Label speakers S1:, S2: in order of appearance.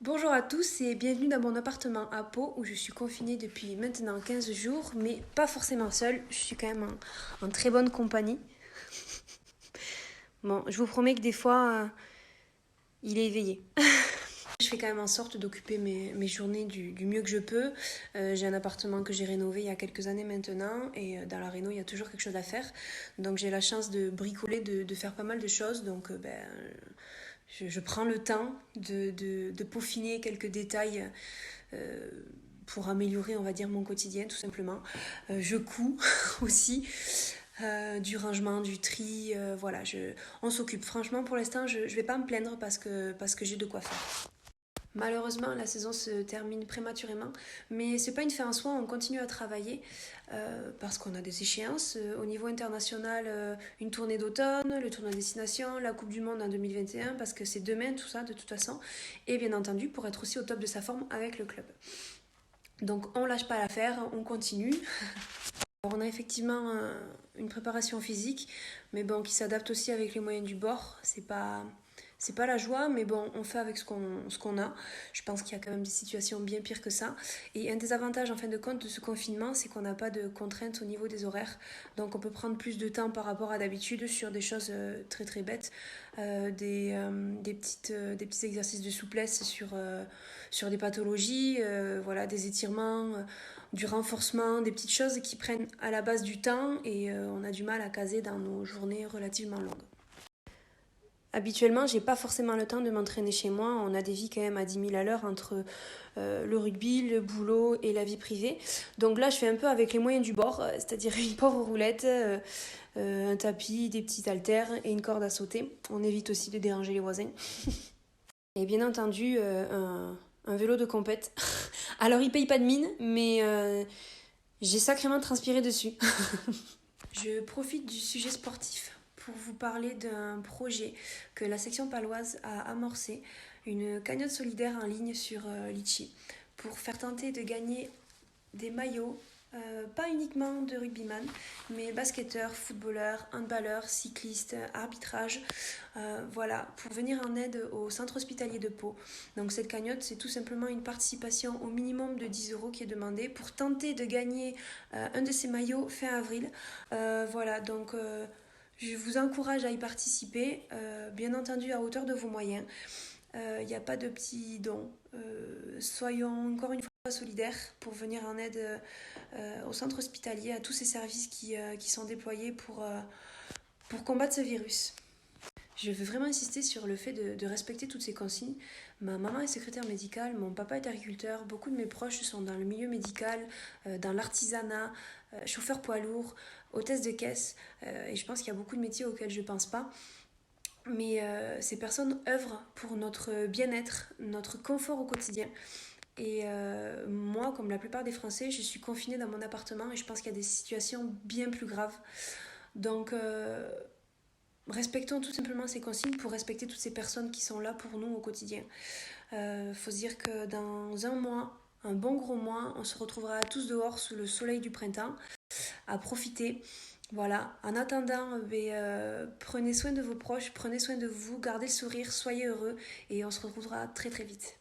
S1: Bonjour à tous et bienvenue dans mon appartement à Pau où je suis confinée depuis maintenant 15 jours, mais pas forcément seule, je suis quand même en très bonne compagnie. Bon, je vous promets que des fois, il est éveillé. Je fais quand même en sorte d'occuper mes journées du mieux que je peux. J'ai un appartement que j'ai rénové il y a quelques années maintenant et dans la réno, il y a toujours quelque chose à faire. Donc j'ai la chance de bricoler, de faire pas mal de choses. Donc je prends le temps de peaufiner quelques détails euh, pour améliorer, on va dire, mon quotidien, tout simplement. Je couds aussi. Du rangement, du tri, voilà, on s'occupe. Franchement, pour l'instant, je vais pas me plaindre parce que j'ai de quoi faire. Malheureusement, la saison se termine prématurément, mais c'est pas une fin en soi, on continue à travailler parce qu'on a des échéances. Au niveau international, une tournée d'automne, le tournoi de destination, la Coupe du Monde en 2021, parce que c'est demain tout ça de toute façon, et bien entendu pour être aussi au top de sa forme avec le club. Donc on lâche pas l'affaire, on continue. Alors, on a effectivement une préparation physique, mais bon, qui s'adapte aussi avec les moyens du bord. C'est pas la joie, mais bon, on fait avec ce qu'on a. Je pense qu'il y a quand même des situations bien pires que ça. Et un des avantages, en fin de compte, de ce confinement, c'est qu'on n'a pas de contraintes au niveau des horaires. Donc, on peut prendre plus de temps par rapport à d'habitude sur des choses très très bêtes, des petits exercices de souplesse sur des pathologies, voilà, des étirements. Du renforcement, des petites choses qui prennent à la base du temps et on a du mal à caser dans nos journées relativement longues. Habituellement, j'ai pas forcément le temps de m'entraîner chez moi. On a des vies quand même à 10 000 à l'heure entre le rugby, le boulot et la vie privée. Donc là, je fais un peu avec les moyens du bord, c'est-à-dire une pauvre roulette, un tapis, des petits haltères et une corde à sauter. On évite aussi de déranger les voisins. Et bien entendu, un vélo de compète. Alors, il paye pas de mine, mais j'ai sacrément transpiré dessus. Je profite du sujet sportif pour vous parler d'un projet que la section paloise a amorcé, une cagnotte solidaire en ligne sur Litchi, pour faire tenter de gagner des maillots, pas uniquement de rugbyman, mais basketteurs, footballeurs, handballeurs, cyclistes, arbitrage, voilà, pour venir en aide au centre hospitalier de Pau. Donc cette cagnotte, c'est tout simplement une participation au minimum de 10 euros qui est demandée pour tenter de gagner un de ces maillots fin avril. Voilà, donc je vous encourage à y participer, bien entendu à hauteur de vos moyens. Il n'y a pas de petits dons. Soyons encore une fois solidaires pour venir en aide au centre hospitalier, à tous ces services qui sont déployés pour combattre ce virus. Je veux vraiment insister sur le fait de respecter toutes ces consignes. Ma maman est secrétaire médicale, mon papa est agriculteur, beaucoup de mes proches sont dans le milieu médical, dans l'artisanat, chauffeur poids lourd, hôtesse de caisse, et je pense qu'il y a beaucoup de métiers auxquels je ne pense pas. Mais ces personnes œuvrent pour notre bien-être, notre confort au quotidien. Et moi, comme la plupart des Français, je suis confinée dans mon appartement et je pense qu'il y a des situations bien plus graves. Donc, respectons tout simplement ces consignes pour respecter toutes ces personnes qui sont là pour nous au quotidien. Faut se dire que dans un mois, un bon gros mois, on se retrouvera tous dehors sous le soleil du printemps, à profiter. Voilà, en attendant, prenez soin de vos proches, prenez soin de vous, gardez le sourire, soyez heureux et on se retrouvera très très vite.